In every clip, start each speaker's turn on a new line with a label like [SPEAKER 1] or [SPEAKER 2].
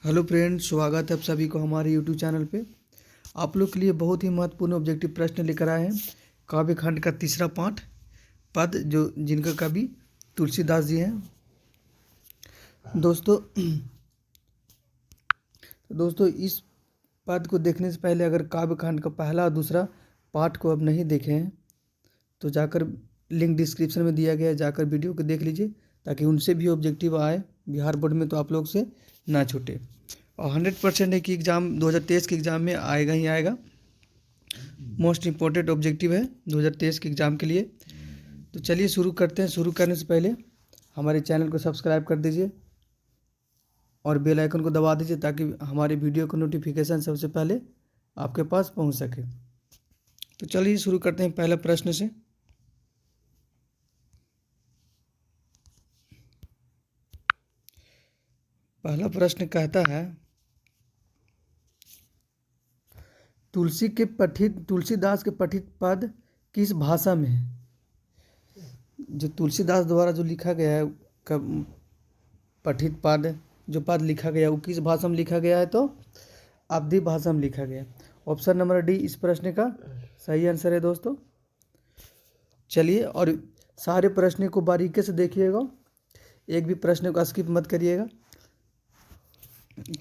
[SPEAKER 1] Hello friends, स्वागत है आप सभी को हमारे यूट्यूब चैनल पे। आप लोग के लिए बहुत ही महत्वपूर्ण ऑब्जेक्टिव प्रश्न लेकर आए हैं। काव्य खंड का तीसरा पाठ पद जो जिनका कवि तुलसीदास जी हैं। दोस्तों इस पद को देखने से पहले अगर काव्य खंड का पहला और दूसरा पाठ को अब नहीं देखे हैं तो जाकर लिंक डिस्क्रिप्शन में दिया गया है, जाकर वीडियो को देख लीजिए ताकि उनसे भी ऑब्जेक्टिव आए बिहार बोर्ड में, तो आप लोग से ना छूटे। और 100% है कि एग्ज़ाम 2023 के एग्ज़ाम में आएगा ही आएगा। मोस्ट इम्पोर्टेंट ऑब्जेक्टिव है 2023 के एग्ज़ाम के लिए। तो चलिए शुरू करते हैं। शुरू करने से पहले हमारे चैनल को सब्सक्राइब कर दीजिए और बेल आइकन को दबा दीजिए ताकि हमारे वीडियो का नोटिफिकेशन सबसे पहले आपके पास पहुंच सके। तो चलिए शुरू करते हैं पहला प्रश्न से। पहला प्रश्न कहता है, तुलसीदास के पठित पद किस भाषा में है? जो तुलसीदास द्वारा जो लिखा गया है पठित पद, जो पद लिखा गया वो किस भाषा में लिखा गया है? तो अवधी भाषा में लिखा गया। ऑप्शन नंबर डी इस प्रश्न का सही आंसर है दोस्तों। चलिए, और सारे प्रश्न को बारीकी से देखिएगा, एक भी प्रश्न को स्किप मत करिएगा।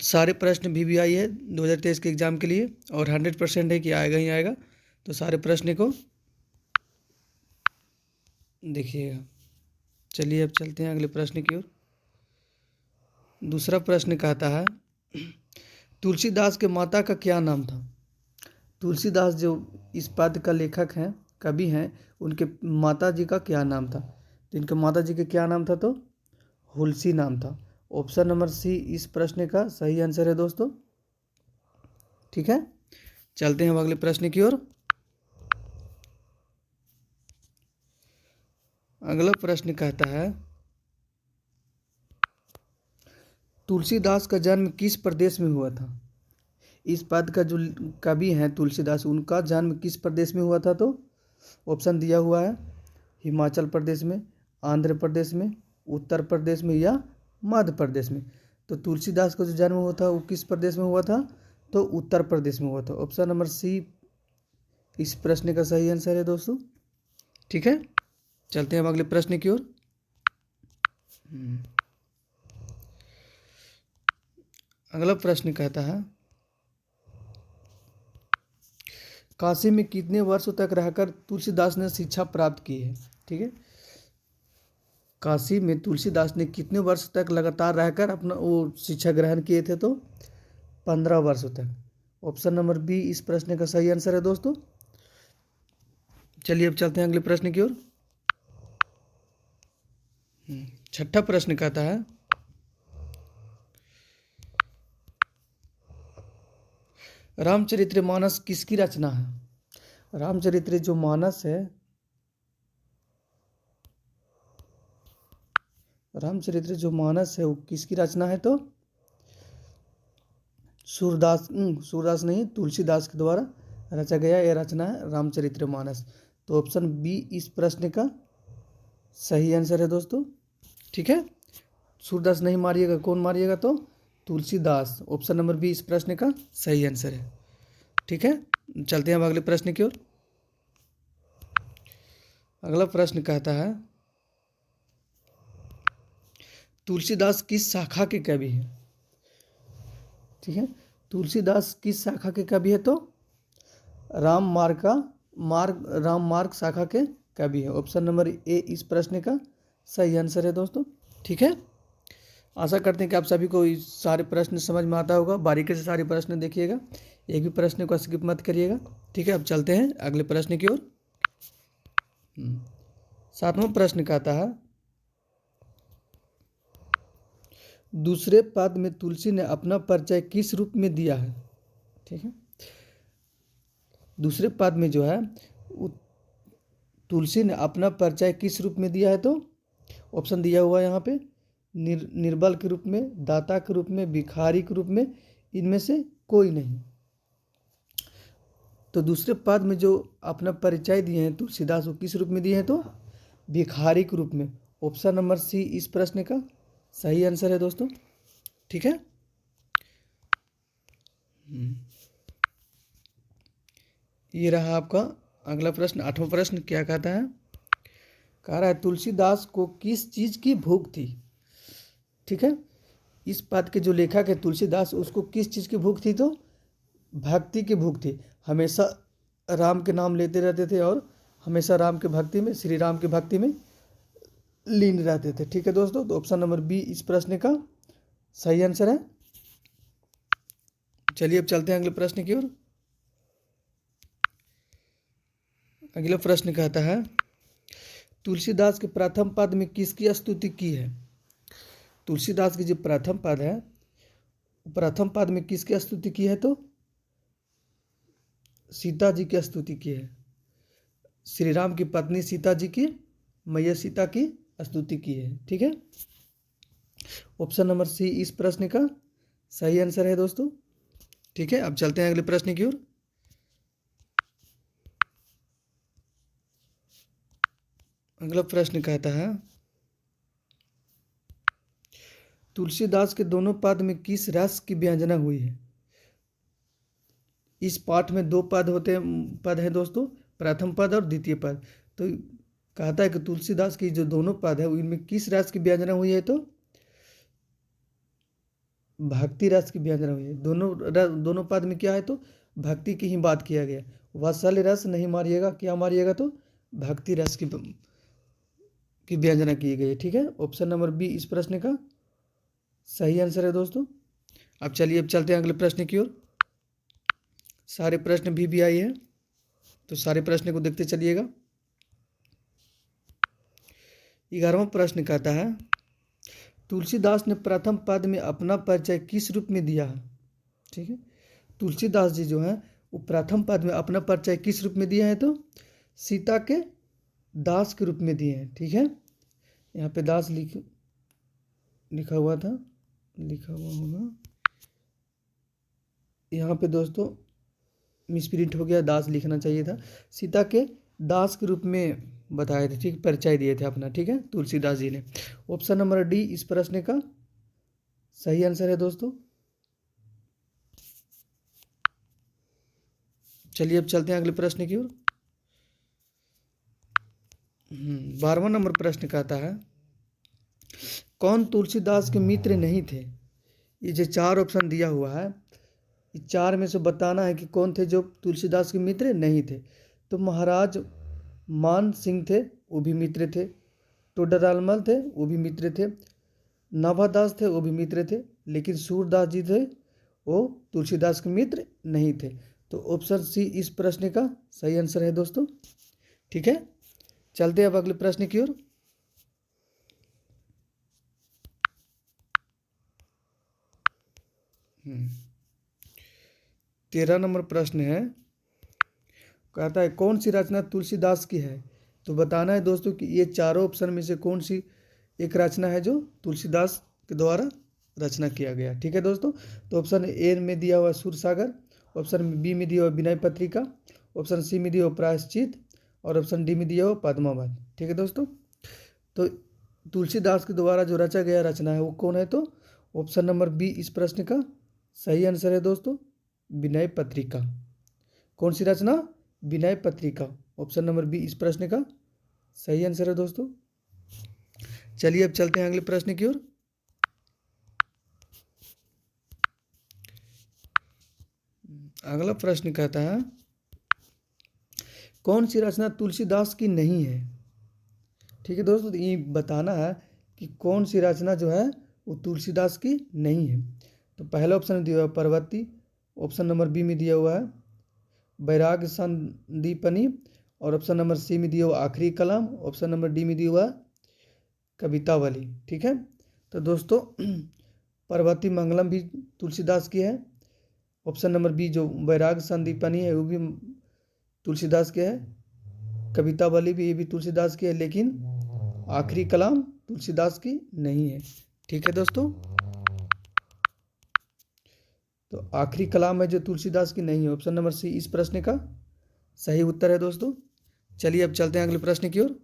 [SPEAKER 1] सारे प्रश्न VVI है 2023 के एग्ज़ाम के लिए और 100% है कि आएगा ही आएगा। तो सारे प्रश्न को देखिएगा। चलिए अब चलते हैं अगले प्रश्न की ओर। दूसरा प्रश्न कहता है, तुलसीदास के माता का क्या नाम था? तुलसीदास जो इस पद का लेखक हैं, कवि हैं, उनके माता जी का क्या नाम था? तो इनके माता जी का क्या नाम था? तो हुलसी नाम था। ऑप्शन नंबर सी इस प्रश्न का सही आंसर है दोस्तों। ठीक है, चलते हैं अब अगले प्रश्न की ओर। अगला प्रश्न कहता है, तुलसीदास का जन्म किस प्रदेश में हुआ था? इस पद का जो कवि हैं तुलसीदास, उनका जन्म किस प्रदेश में हुआ था? तो ऑप्शन दिया हुआ है, हिमाचल प्रदेश में, आंध्र प्रदेश में, उत्तर प्रदेश में या मध्य प्रदेश में। तो तुलसीदास का जो जन्म हुआ था वो किस प्रदेश में हुआ था? तो उत्तर प्रदेश में हुआ था। ऑप्शन नंबर सी इस प्रश्न का सही आंसर है दोस्तों। ठीक है, चलते हैं अब अगले प्रश्न की ओर। अगला प्रश्न कहता है, काशी में कितने वर्षों तक रहकर तुलसीदास ने शिक्षा प्राप्त की है? ठीक है, काशी में तुलसीदास ने कितने वर्ष तक लगातार रहकर अपना वो शिक्षा ग्रहण किए थे? तो 15 वर्षों तक। ऑप्शन नंबर बी इस प्रश्न का सही आंसर है दोस्तों। चलिए अब चलते हैं अगले प्रश्न की ओर। छठा प्रश्न कहता है, रामचरितमानस किसकी रचना है? रामचरित्र जो मानस है, रामचरित्र जो मानस है वो किसकी रचना है? तो सूरदास नहीं, तुलसीदास के द्वारा रचा गया यह रचना है रामचरितमानस। तो ऑप्शन बी इस प्रश्न का सही आंसर है दोस्तों। ठीक है, सूरदास नहीं मारिएगा, कौन मारिएगा? तो तुलसीदास। ऑप्शन नंबर बी इस प्रश्न का सही आंसर है। ठीक है, चलते हैं अब अगले प्रश्न की ओर। अगला प्रश्न कहता है, तुलसीदास किस शाखा के कवि हैं? ठीक है, तुलसीदास किस शाखा के कवि है? तो राम मार्ग शाखा के कवि है। ऑप्शन नंबर ए इस प्रश्न का सही आंसर है दोस्तों। ठीक है, आशा करते हैं कि आप सभी को सारे प्रश्न समझ में आता होगा। बारीकी से सारे प्रश्न देखिएगा, एक भी प्रश्न को स्किप मत करिएगा। ठीक है, अब चलते हैं अगले प्रश्न की ओर। 7वां प्रश्न कहता है, दूसरे पद में तुलसी ने अपना परिचय किस रूप में दिया है? ठीक है, दूसरे पद में जो है तुलसी ने अपना परिचय किस रूप में दिया है? तो ऑप्शन दिया हुआ है यहाँ पे, निर्बल के रूप में, दाता के रूप में, भिखारी के रूप में, इनमें से कोई नहीं। तो दूसरे पद में जो अपना परिचय दिए हैं तुलसीदास, वो किस रूप में दिए हैं? तो भिखारी के रूप में। ऑप्शन नंबर सी इस प्रश्न का सही आंसर है दोस्तों। ठीक है, हम्म, ये रहा आपका अगला प्रश्न। 8वां प्रश्न क्या कहता है? कह रहा है तुलसीदास को किस चीज की भूख थी? ठीक है, इस पद के जो लेखक है तुलसीदास, उसको किस चीज की भूख थी? तो भक्ति की भूख थी। हमेशा राम के नाम लेते रहते थे और हमेशा राम के भक्ति में, श्री राम की भक्ति में लीन रहते थे। ठीक है दोस्तों, तो ऑप्शन नंबर बी इस प्रश्न का सही आंसर है। चलिए अब चलते हैं अगले प्रश्न की ओर। अगला प्रश्न कहता है तुलसीदास के प्रथम पद में किसकी स्तुति की है? तुलसीदास की जो प्रथम पद है, प्रथम पद में किसकी स्तुति की है? तो सीता जी की स्तुति की है। श्री राम की पत्नी सीता जी की, मैया सीता की स्तुति की है। ठीक है, ऑप्शन नंबर सी इस प्रश्न का सही आंसर है दोस्तों। ठीक है, अब चलते हैं अगले प्रश्न की ओर। अगला प्रश्न कहता है तुलसीदास के दोनों पद में किस रस की व्यंजना हुई है? इस पाठ में दो पद हैं दोस्तों, प्रथम पद और द्वितीय पद। तो कहता है कि तुलसीदास की जो दोनों पद है उनमें किस रस की व्यंजना हुई है? तो भक्ति रस की व्यंजना हुई है। दोनों पद में क्या है? तो भक्ति की ही बात किया गया। वात्सल्य रस नहीं मारिएगा, क्या मारिएगा? तो भक्ति रस की व्यंजना की गई है। ठीक है, ऑप्शन नंबर बी इस प्रश्न का सही आंसर है दोस्तों। अब चलिए अब चलते हैं अगले प्रश्न की ओर। सारे प्रश्न भी आई है, तो सारे प्रश्न को देखते चलिएगा। 11वां प्रश्न कहता है तुलसीदास ने प्रथम पद में अपना परिचय किस रूप में दिया है? ठीक है, तुलसीदास जी जो है वो प्रथम पद में अपना परिचय किस रूप में दिया है? तो सीता के दास के रूप में दिए हैं। ठीक है, यहाँ पे दास लिखा हुआ था, लिखा हुआ होगा यहाँ पे दोस्तों, मिसप्रिंट हो गया, दास लिखना चाहिए था। सीता के दास के रूप में बताए थे। ठीक, परिचय दिए थे अपना। ठीक है, तुलसीदास जी ने। ऑप्शन नंबर डी इस प्रश्न का सही आंसर है दोस्तों। चलिए अब चलते हैं अगले प्रश्न की ओर। 12वां नंबर प्रश्न कहता है कौन तुलसीदास के मित्र नहीं थे? ये जो चार ऑप्शन दिया हुआ है, इस चार में से बताना है कि कौन थे जो तुलसीदास के मित्र नहीं थे। तो महाराज मान सिंह थे, वो भी मित्र थे। टोडरमल थे, वो भी मित्र थे। नाभादास थे, वो भी मित्र थे। लेकिन सूरदास जी थे, वो तुलसीदास के मित्र नहीं थे। तो ऑप्शन सी इस प्रश्न का सही आंसर है दोस्तों। ठीक है, चलते हैं अब अगले प्रश्न की ओर। हम्म 13 नंबर प्रश्न है, कहता है कौन सी रचना तुलसीदास की है? तो बताना है दोस्तों कि ये चारों ऑप्शन में से कौन सी एक रचना है जो तुलसीदास के द्वारा रचना किया गया। ठीक है दोस्तों, तो ऑप्शन ए में दिया हुआ सूरसागर, ऑप्शन बी में दिया हुआ विनय पत्रिका, ऑप्शन सी में दिया हुआ प्रायश्चित और ऑप्शन डी में दिया हुआ पद्मावत। ठीक है दोस्तों, तो तुलसीदास के द्वारा जो रचा गया रचना है वो कौन है? तो ऑप्शन नंबर बी इस प्रश्न का सही आंसर है दोस्तों, विनय पत्रिका। कौन सी रचना? Vinay Patrika. Option number B इस प्रश्न का सही आंसर है दोस्तों। चलिए अब चलते हैं अगले प्रश्न की ओर। अगला प्रश्न कहता है कौन सी रचना तुलसीदास की नहीं है? ठीक है दोस्तों, तो ये बताना है कि कौन सी रचना जो है वो तुलसीदास की नहीं है। तो पहला ऑप्शन में दिया हुआ पार्वती, ऑप्शन नंबर बी में दिया हुआ है बैराग संदीपनी और ऑप्शन नंबर सी में दिया हुआ आखिरी कलाम, ऑप्शन नंबर डी में दिया हुआ कवितावली। ठीक है, तो दोस्तों पार्वती मंगलम भी तुलसीदास की है। ऑप्शन नंबर बी जो बैराग संदीपनी है वो भी तुलसीदास के है। कवितावली भी, ये भी तुलसीदास की है। लेकिन आखिरी कलाम तुलसीदास की नहीं है। ठीक है दोस्तों, तो आखिरी कलाम है जो तुलसीदास की नहीं है। ऑप्शन नंबर सी इस प्रश्न का सही उत्तर है दोस्तों। चलिए अब चलते हैं अगले प्रश्न की ओर।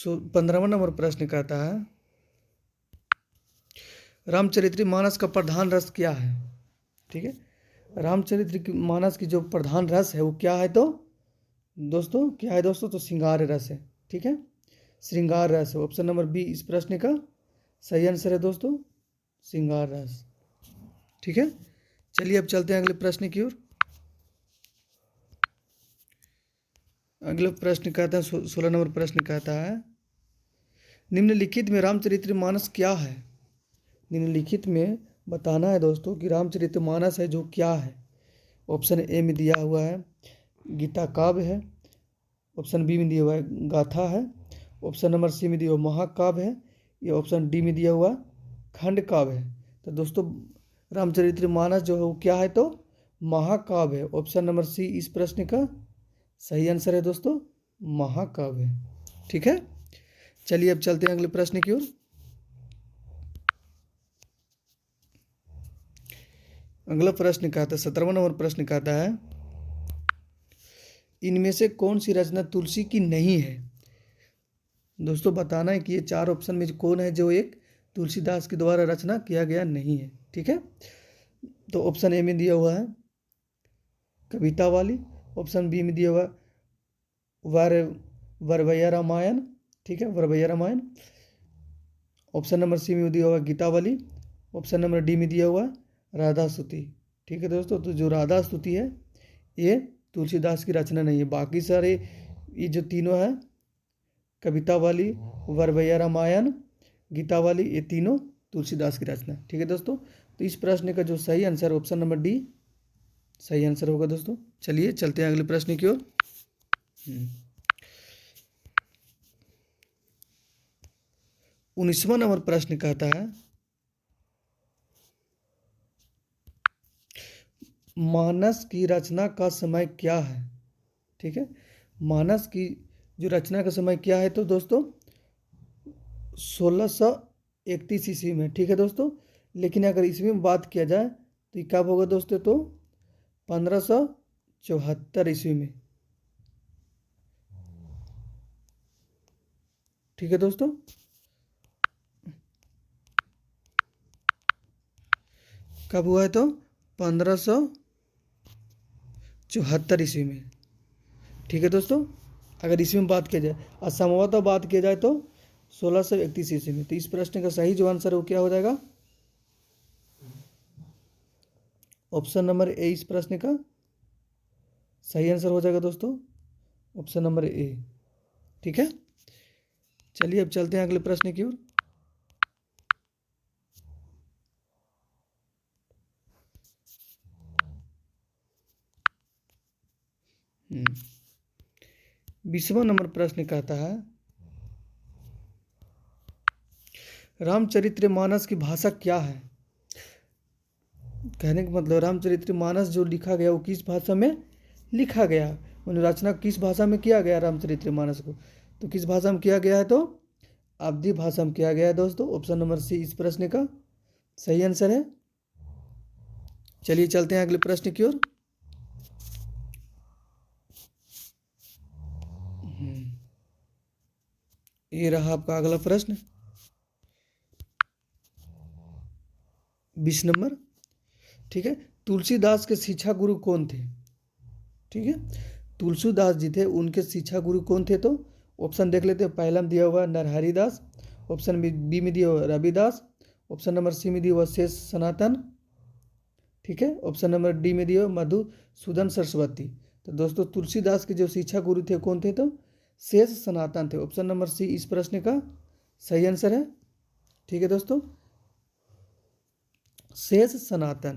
[SPEAKER 1] 15वां नंबर प्रश्न कहता है रामचरितमानस का प्रधान रस क्या है। ठीक है, रामचरितमानस की जो प्रधान रस है वो क्या है तो दोस्तों, क्या है दोस्तों, तो श्रृंगार रस है। ठीक है, श्रृंगार रस है। ऑप्शन नंबर बी इस प्रश्न का सही आंसर है दोस्तों, श्रृंगार रस। ठीक है, चलिए अब चलते हैं अगले प्रश्न की ओर। अगला प्रश्न कहता है 16 नंबर प्रश्न कहता है निम्नलिखित में रामचरितमानस क्या है। निम्नलिखित में बताना है दोस्तों कि रामचरितमानस है जो क्या है। ऑप्शन ए में दिया हुआ है गीता काव्य है, ऑप्शन बी में दिया हुआ है गाथा है, ऑप्शन नंबर सी में दिया हुआ महाकाव्य है, या ऑप्शन डी में दिया हुआ खंड काव्य है। तो दोस्तों रामचरितमानस जो है वो क्या है तो महाकाव्य है। ऑप्शन नंबर सी इस प्रश्न का सही आंसर है दोस्तों, महाकाव्य। ठीक है, चलिए अब चलते हैं अगले प्रश्न की ओर। अगला प्रश्न कहता है 17वां नंबर प्रश्न कहता है इनमें से कौन सी रचना तुलसी की नहीं है। दोस्तों बताना है कि ये 4 ऑप्शन में कौन है जो एक तुलसीदास के द्वारा रचना किया गया नहीं है। ठीक है, तो ऑप्शन ए में दिया हुआ है कविता वाली, ऑप्शन बी में दिया हुआ वरवैया रामायण। ठीक है, वरवैया रामायण। ऑप्शन नंबर सी में दिया हुआ गीतावली, ऑप्शन नंबर डी में दिया हुआ राधा स्तुति। ठीक है दोस्तों, तो जो राधा स्तुति है ये तुलसीदास की रचना नहीं है। बाकी सारे ये जो तीनों है कविता वाली, वरवैया रामायण, गीता वाली, ये तीनों तुलसीदास की रचना। ठीक है दोस्तों, तो इस प्रश्न का जो सही आंसर ऑप्शन नंबर डी सही आंसर होगा दोस्तों। चलिए चलते हैं अगले प्रश्न की ओर। 19वां नंबर प्रश्न कहता है मानस की रचना का समय क्या है। ठीक है, मानस की जो रचना का समय क्या है तो दोस्तों 1631 ईस्वी में। ठीक है दोस्तों, लेकिन अगर ईस्वी में बात किया जाए तो ये कब होगा दोस्तों तो 1574 ईस्वी में। ठीक है दोस्तों, कब हुआ है तो 1574 ईस्वी में। ठीक है दोस्तों, अगर ईस्वी में बात किया जाए और संभवतः बात किया जाए तो 1631 ईस्वी में। तो इस प्रश्न का सही जो आंसर है वो क्या हो जाएगा, ऑप्शन नंबर ए इस प्रश्न का सही आंसर हो जाएगा दोस्तों, ऑप्शन नंबर ए। ठीक है, चलिए अब चलते हैं अगले प्रश्न की ओर। बीसवां नंबर प्रश्न कहता है रामचरितमानस की भाषा क्या है। कहने का मतलब रामचरितमानस जो लिखा गया वो किस भाषा में लिखा गया, रचना किस भाषा में किया गया रामचरितमानस को, तो किस भाषा में किया गया है तो अवधी भाषा में किया गया है दोस्तों। ऑप्शन नंबर सी इस प्रश्न का सही आंसर है। चलिए चलते हैं अगले प्रश्न की ओर। ये रहा आपका अगला प्रश्न 20 नंबर। ठीक है, तुलसीदास के शिक्षा गुरु कौन थे। ठीक है, तुलसीदास जी थे, उनके शिक्षा गुरु कौन थे तो ऑप्शन देख लेते हैं। पहला में दिया हुआ नरहरि दास, ऑप्शन बी में दिया हुआ रविदास, ऑप्शन नंबर सी में दिया हुआ शेष सनातन। ठीक है, ऑप्शन नंबर डी में दिया हुआ मधुसूदन सरस्वती। तो दोस्तों तुलसीदास के जो शिक्षा गुरु थे कौन थे तो शेष सनातन थे। ऑप्शन नंबर सी इस प्रश्न का सही आंसर है। ठीक है दोस्तों, शेष सनातन।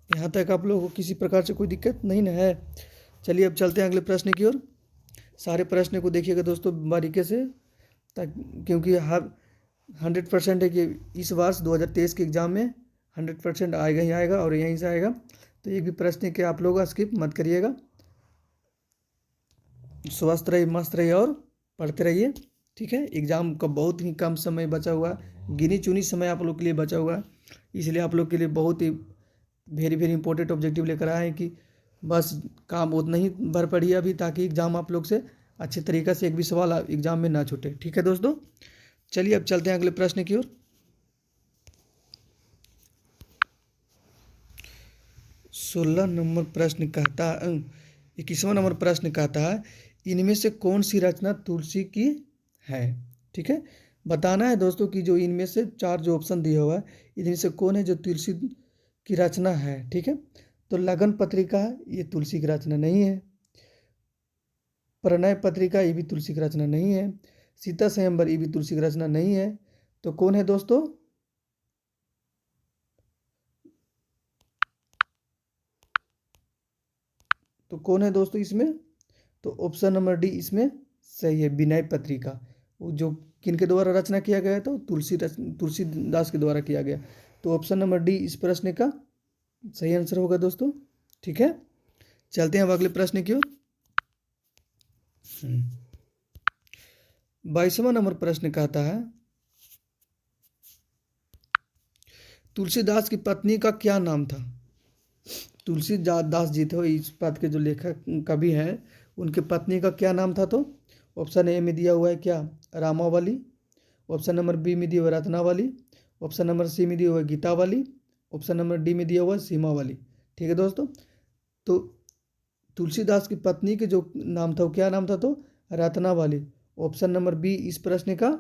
[SPEAKER 1] यहाँ तक आप लोगों को किसी प्रकार से कोई दिक्कत नहीं ना है। चलिए अब चलते हैं अगले प्रश्न की ओर। सारे प्रश्न को देखिएगा दोस्तों बारीकी से, क्योंकि हर 100% है कि इस वर्ष 2023 के एग्ज़ाम में 100% आएगा ही आएगा और यहीं से आएगा। तो एक भी प्रश्न के आप लोग स्किप मत करिएगा। स्वस्थ रहिए, मस्त रहिए और पढ़ते रहिए। ठीक है, एग्ज़ाम का बहुत ही कम समय बचा हुआ है, गिनी चुनी समय आप लोग के लिए बचा हुआ है, इसलिए आप लोग के लिए बहुत ही वेरी इंपॉर्टेंट ऑब्जेक्टिव लेकर आए हैं कि बस काम उतना ही भर पड़िए अभी, ताकि एग्ज़ाम आप लोग से अच्छे तरीक़े से एक भी सवाल एग्जाम में ना छूटे। ठीक है दोस्तों, चलिए अब चलते हैं अगले प्रश्न की ओर। 16 नंबर प्रश्न कहता 21वां नंबर प्रश्न कहता है, इनमें से कौन सी रचना तुलसी की है। ठीक है, बताना है दोस्तों कि जो इनमें से 4 जो ऑप्शन दिया हुआ है, इनमें से कौन है जो तुलसी की रचना है। ठीक है, तो लगन पत्रिका है, ये तुलसी की रचना नहीं है। प्रणय पत्रिका, ये भी तुलसी की रचना नहीं है। सीता स्वयंवर, ये भी तुलसी की रचना नहीं है। तो कौन है दोस्तों? तो कौन है दोस्तों इसमें? तो ऑप्शन नंबर डी इसमें सही है, विनय पत्रिका। वो जो किनके द्वारा रचना किया गया था? तुलसीदास के द्वारा किया गया। तो ऑप्शन नंबर डी इस प्रश्न का सही आंसर होगा दोस्तों। ठीक है, चलते हैं अब अगले प्रश्न की ओर। 22वां नंबर प्रश्न कहता है, तुलसीदास की पत्नी का क्या नाम था। तुलसीदास जी थे इस बात के जो लेखक कवि हैं, उनके पत्नी का क्या नाम था? तो ऑप्शन ए में दिया हुआ है क्या, रामावली। ऑप्शन नंबर बी में दिया हुआ है रत्नावली। ऑप्शन नंबर सी में दिया हुआ है गीतावली। ऑप्शन नंबर डी में दिया हुआ है सीमावली। ठीक है दोस्तों, तो तुलसीदास की पत्नी के जो नाम था वो क्या नाम था? तो रत्नावली। ऑप्शन नंबर बी इस प्रश्न का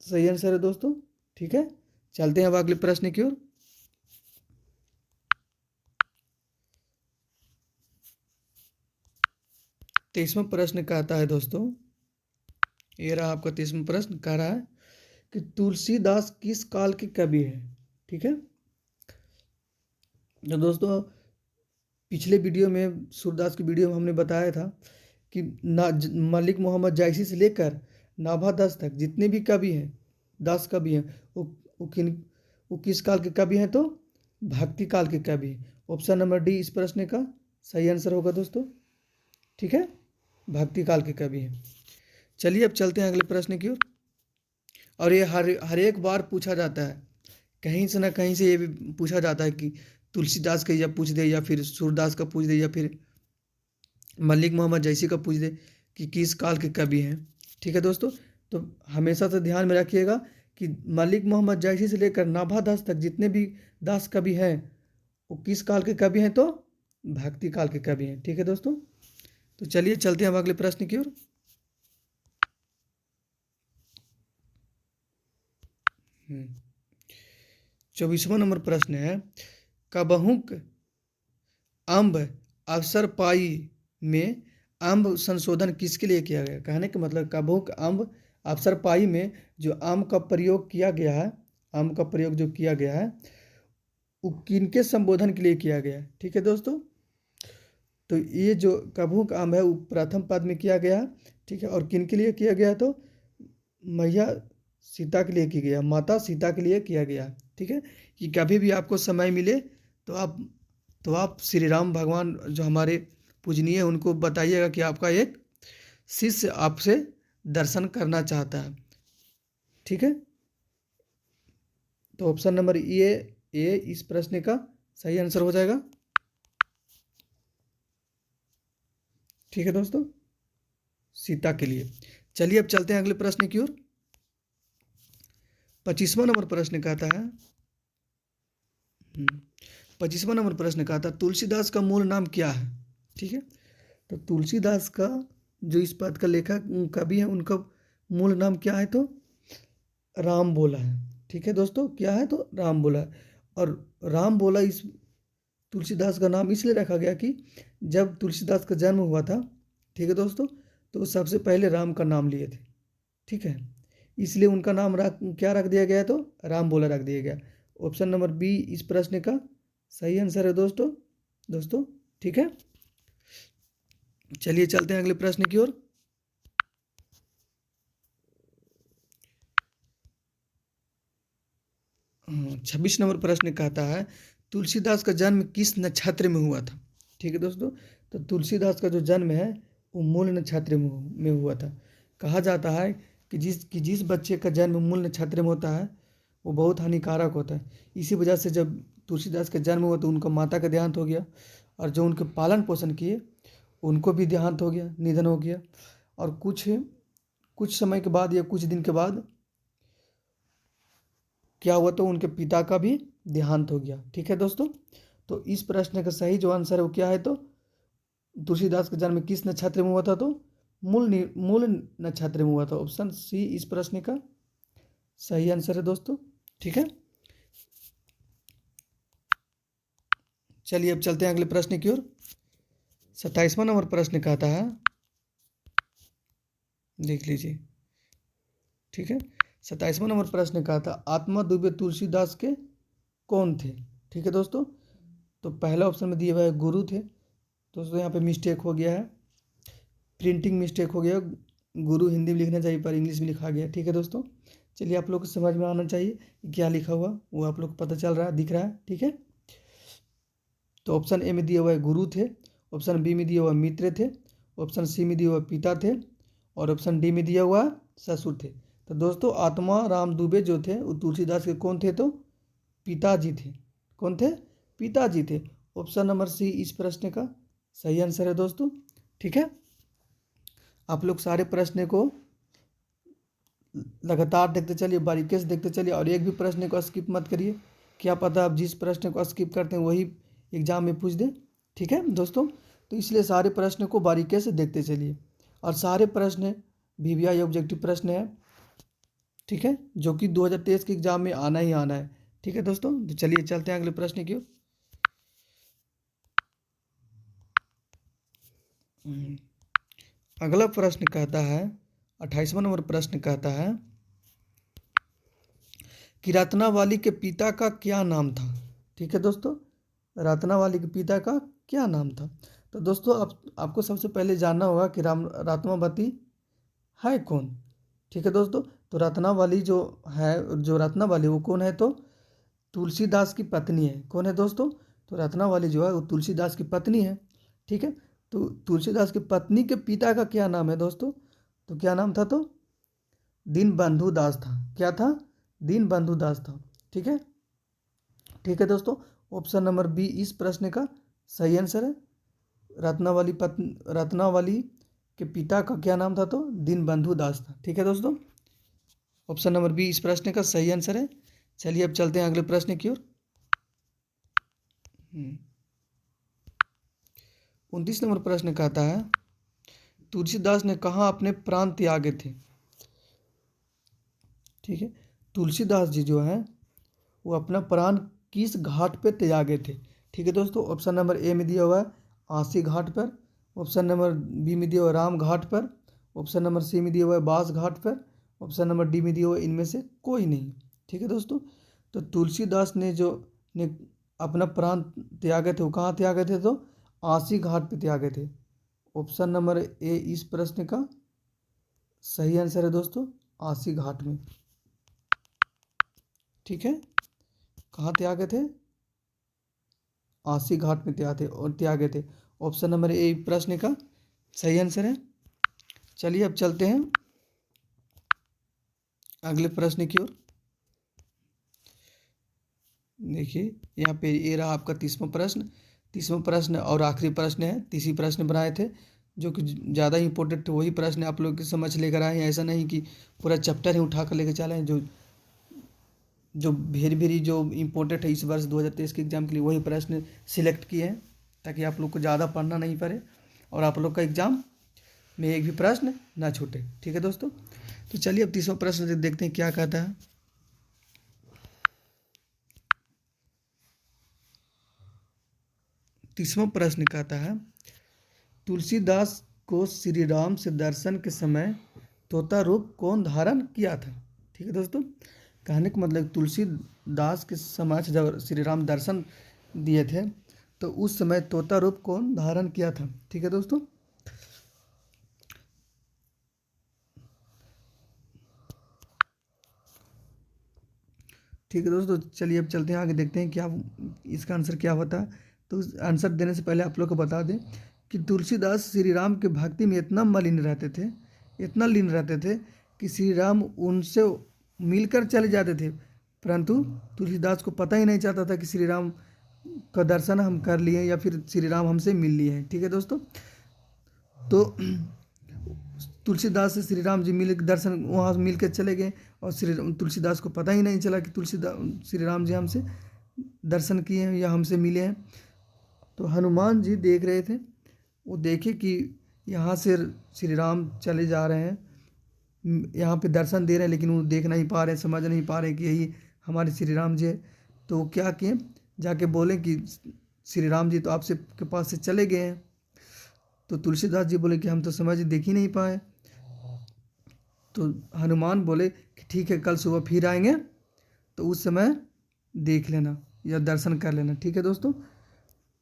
[SPEAKER 1] सही आंसर है दोस्तों। ठीक है, चलते हैं अब अगले प्रश्न की ओर। 23वां प्रश्न कहता है दोस्तों, ये रहा आपका 23वां प्रश्न, कह रहा है कि तुलसीदास किस काल के कवि है। ठीक है, तो दोस्तों पिछले वीडियो में, सूरदास की वीडियो में हमने बताया था कि मलिक मोहम्मद जायसी से लेकर नाभा दास तक जितने भी कवि हैं, 10 कवि हैं, वो किस काल के कवि हैं? तो भक्ति काल के कवि हैं। ऑप्शन नंबर डी इस प्रश्न का सही आंसर होगा दोस्तों। ठीक है, भक्ति काल के कवि हैं। चलिए अब चलते हैं अगले प्रश्न की ओर। और ये हर एक बार पूछा जाता है, कहीं से ना कहीं से ये भी पूछा जाता है कि तुलसीदास का या पूछ दे, या फिर सूरदास का पूछ दे, या फिर मलिक मोहम्मद जैसी का पूछ दे कि किस काल के कवि हैं। ठीक है दोस्तों, तो हमेशा से ध्यान में रखिएगा कि मलिक मोहम्मद जैसी से लेकर नाभा दास तक जितने भी दास कवि हैं वो किस काल के कवि हैं? तो भक्ति काल के कवि हैं। ठीक है दोस्तों, तो चलिए चलते हैं अब अगले प्रश्न की ओर। चौबीसवां नंबर प्रश्न है, कबहुक अम्ब अवसर पाई में अम्ब संशोधन किसके लिए किया गया। कहने का मतलब कबहुक अम्ब अवसर पाई में जो अम्ब का प्रयोग किया गया है, अम्ब का प्रयोग जो किया गया है वो किनके संबोधन के लिए किया गया है। ठीक है दोस्तों, तो ये जो कबहुक अम्ब है वो प्रथम पद में किया गया है। ठीक है, और किन के लिए किया गया? तो मैया सीता के लिए किया गया, माता सीता के लिए किया गया। ठीक है, कि कभी भी आपको समय मिले तो आप श्री राम भगवान जो हमारे पूजनीय उनको बताइएगा कि आपका एक शिष्य आपसे दर्शन करना चाहता है। ठीक है, तो ऑप्शन नंबर ए इस प्रश्न का सही आंसर हो जाएगा। ठीक है दोस्तों, सीता के लिए। चलिए अब चलते हैं अगले प्रश्न की ओर। 25वां नंबर प्रश्न कहता है, 25वां नंबर प्रश्न कहता है, तुलसीदास का मूल नाम क्या है। ठीक है, तो तुलसीदास का जो इस पद का लेखक कवि है उनका मूल नाम क्या है? तो राम बोला है। ठीक है दोस्तों, क्या है? तो राम बोला है। और राम बोला इस तुलसीदास का नाम इसलिए रखा गया कि जब तुलसीदास का जन्म हुआ था, ठीक है दोस्तों, तो सबसे पहले राम का नाम लिए थे। ठीक है, इसलिए उनका नाम क्या रख दिया गया? तो राम बोला रख दिया गया। ऑप्शन नंबर बी इस प्रश्न का सही आंसर है दोस्तों। ठीक है, चलिए चलते हैं अगले प्रश्न की ओर। 26 नंबर प्रश्न कहता है, तुलसीदास का जन्म किस नक्षत्र में हुआ था। ठीक है दोस्तों, तो तुलसीदास का जो जन्म है वो मूल नक्षत्र में हुआ था। कहा जाता है कि जिस बच्चे का जन्म मूल नक्षत्र में होता है वो बहुत हानिकारक होता है। इसी वजह से जब तुलसीदास का जन्म हुआ तो उनका माता का देहांत हो गया, और जो उनके पालन पोषण किए उनको भी देहांत हो गया, निधन हो गया। और कुछ समय के बाद या कुछ दिन के बाद क्या हुआ, तो उनके पिता का भी देहांत हो गया। ठीक है दोस्तों, तो इस प्रश्न का सही जो आंसर है वो क्या है, तो तुलसीदास का जन्म किस नक्षत्र में हुआ था, तो मूल नक्षत्र में हुआ था। ऑप्शन सी इस प्रश्न का सही आंसर है दोस्तों। ठीक है, चलिए अब चलते हैं अगले प्रश्न की ओर। 27वां नंबर प्रश्न कहता है, देख लीजिए। ठीक है, 27वां नंबर प्रश्न कहता है, आत्मा दुबे तुलसीदास के कौन थे। ठीक है दोस्तों, तो पहला ऑप्शन में दिया हुआ है गुरु थे। दोस्तों यहाँ पे मिस्टेक हो गया है, प्रिंटिंग मिस्टेक हो गया, गुरु हिंदी में लिखना चाहिए पर इंग्लिश में लिखा गया। ठीक है दोस्तों, चलिए आप लोग को समझ में आना चाहिए क्या लिखा हुआ, वो आप लोग को पता चल रहा है, दिख रहा है। ठीक है, तो ऑप्शन ए में दिया हुआ है गुरु थे, ऑप्शन बी में दिया हुआ मित्र थे, ऑप्शन सी में दिया हुआ पिता थे, और ऑप्शन डी में दिया हुआ ससुर थे। तो दोस्तों आत्मा राम दुबे जो थे वो तुलसीदास के कौन थे, तो पिताजी थे। कौन थे, पिताजी थे। ऑप्शन नंबर सी इस प्रश्न का सही आंसर है दोस्तों। ठीक है, आप लोग सारे प्रश्न को लगातार देखते चलिए, बारीकी से देखते चलिए, और एक भी प्रश्न को स्किप मत करिए। क्या पता आप जिस प्रश्न को स्किप करते हैं वही एग्जाम में पूछ दे। ठीक है दोस्तों, तो इसलिए सारे प्रश्न को बारीकी से देखते चलिए, और सारे प्रश्न VVI ऑब्जेक्टिव प्रश्न है। ठीक है, जो कि 2023 के एग्जाम में आना ही आना है। ठीक है दोस्तों, तो चलिए चलते हैं अगले प्रश्न की ओर। अगला प्रश्न कहता है, 28वां नंबर प्रश्न कहता है कि रत्नावली के पिता का क्या नाम था। ठीक है दोस्तों, रत्नावली के पिता का क्या नाम था। तो दोस्तों आपको सबसे पहले जानना होगा कि रत्नावती है कौन। ठीक है दोस्तों, तो रत्नावली जो है, जो रत्नावली वो कौन है, तो तुलसीदास की पत्नी है। कौन है दोस्तों, तो रत्नावली जो है वो तुलसीदास की पत्नी है। ठीक है, तो तुलसीदास की पत्नी के पिता का क्या नाम है दोस्तों, तो क्या नाम था, तो दीनबंधु दास था। क्या था, दीनबंधु दास था। ठीक है, ठीक है दोस्तों, ऑप्शन नंबर बी इस प्रश्न का सही आंसर है। रत्नावली के पिता का क्या नाम था, तो दीनबंधु दास था। ठीक है दोस्तों, ऑप्शन नंबर बी इस प्रश्न का सही आंसर है। चलिए अब चलते हैं अगले प्रश्न की ओर। 29 नंबर प्रश्न कहता है, तुलसीदास ने कहाँ अपने प्राण त्यागे थे। ठीक है, तुलसीदास जी जो है वो अपना प्राण किस घाट पे त्यागे थे। ठीक है दोस्तों, ऑप्शन नंबर ए में दिया हुआ है आसी घाट पर, ऑप्शन नंबर बी में दिया हुआ है राम घाट पर, ऑप्शन नंबर सी में दिया हुआ है बास घाट पर, ऑप्शन नंबर डी में दिया हुआ है इनमें से कोई नहीं। ठीक है दोस्तों, तो तुलसीदास ने अपना प्राण त्यागे थे, वो कहाँ त्यागे थे, तो आसी घाट पे त्यागे थे। ऑप्शन नंबर ए इस प्रश्न का सही आंसर है दोस्तों, आसी घाट में। ठीक है, कहाँ त्यागे थे, आसी घाट में त्यागे थे। ऑप्शन नंबर ए प्रश्न का सही आंसर है। चलिए अब चलते हैं अगले प्रश्न की ओर। देखिए यहाँ पे ये रहा आपका 30वां प्रश्न और आखिरी प्रश्न है। 30 प्रश्न बनाए थे जो कि ज़्यादा इंपॉर्टेंट थे, वही प्रश्न आप लोग समझ लेकर आए हैं। ऐसा नहीं कि पूरा चैप्टर ही उठा कर लेकर चले हैं। जो भेरी जो इम्पोर्टेंट है इस वर्ष 2023 के एग्ज़ाम के लिए, वही प्रश्न सिलेक्ट किए हैं, ताकि आप लोग को ज़्यादा पढ़ना नहीं पड़े और आप लोग का एग्ज़ाम में एक भी प्रश्न ना छूटे। ठीक है दोस्तों, तो चलिए अब 30वां प्रश्न देखते हैं क्या कहता है। तीसवां प्रश्न कहता है, तुलसीदास को श्री राम से दर्शन के समय तोता रूप कौन धारण किया था। ठीक है दोस्तों, कहने का मतलब तुलसीदास के समय जब श्री राम दर्शन दिए थे तो उस समय तोता रूप कौन धारण किया था। ठीक है दोस्तों, ठीक है दोस्तों, चलिए अब चलते हैं आगे, देखते हैं क्या इसका आंसर क्या होता है। तो आंसर देने से पहले आप लोग को बता दें कि तुलसीदास श्री राम के भक्ति में इतना मलिन रहते थे, इतना लीन रहते थे कि श्री राम उनसे मिलकर चले जाते थे, परंतु तुलसीदास को पता ही नहीं चाहता था कि श्री राम का दर्शन हम कर लिए या फिर श्री राम हमसे मिल लिए हैं। ठीक है दोस्तों, तो तुलसीदास से श्री राम जी मिल दर्शन वहाँ मिल के चले गए, और तुलसीदास को पता ही नहीं चला कि श्री राम जी हमसे दर्शन किए हैं या हमसे मिले हैं। तो हनुमान जी देख रहे थे, वो देखे कि यहाँ से श्री राम चले जा रहे हैं, यहाँ पे दर्शन दे रहे हैं, लेकिन वो देख नहीं पा रहे, समझ नहीं पा रहे कि यही हमारे श्री राम जी है। तो वो क्या किए, जाके बोले कि श्री राम जी तो आपसे के पास से चले गए हैं। तो तुलसीदास जी बोले कि हम तो समझ देख ही नहीं पाए। तो हनुमान बोले कि ठीक है, कल सुबह फिर आएंगे तो उस समय देख लेना या दर्शन कर लेना, ठीक है दोस्तों।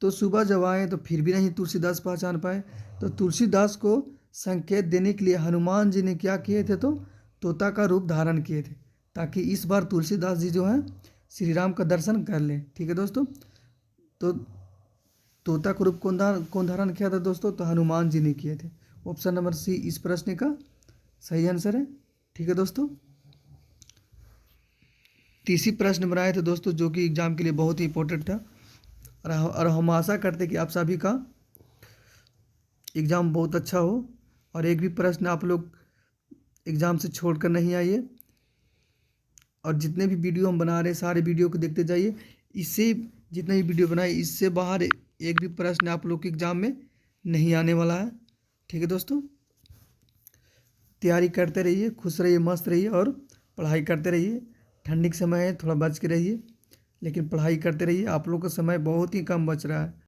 [SPEAKER 1] तो सुबह जब आए तो फिर भी नहीं तुलसीदास पहचान पाए। तो तुलसीदास को संकेत देने के लिए हनुमान जी ने क्या किए थे, तो तोता का रूप धारण किए थे, ताकि इस बार तुलसीदास जी जो हैं श्री राम का दर्शन कर लें, ठीक है दोस्तों। तो तोता का रूप कौन धारण किया था दोस्तों, तो हनुमान जी ने किए थे। ऑप्शन नंबर सी इस प्रश्न का सही आंसर है, ठीक है दोस्तों। तीसरी प्रश्न बनाए थे दोस्तों, जो कि एग्जाम के लिए बहुत ही इंपॉर्टेंट था, और हम आशा करते हैं कि आप सभी का एग्ज़ाम बहुत अच्छा हो, और एक भी प्रश्न आप लोग एग्ज़ाम से छोड़कर नहीं आइए। और जितने भी वीडियो हम बना रहे हैं सारे वीडियो को देखते जाइए, इससे जितने भी वीडियो बनाए इससे बाहर एक भी प्रश्न आप लोग के एग्ज़ाम में नहीं आने वाला है, ठीक है दोस्तों। तैयारी करते रहिए, खुश रहिए, मस्त रहिए, और पढ़ाई करते रहिए। ठंडी के समय है, थोड़ा बच के रहिए, लेकिन पढ़ाई करते रहिए। आप लोग का समय बहुत ही कम बच रहा है।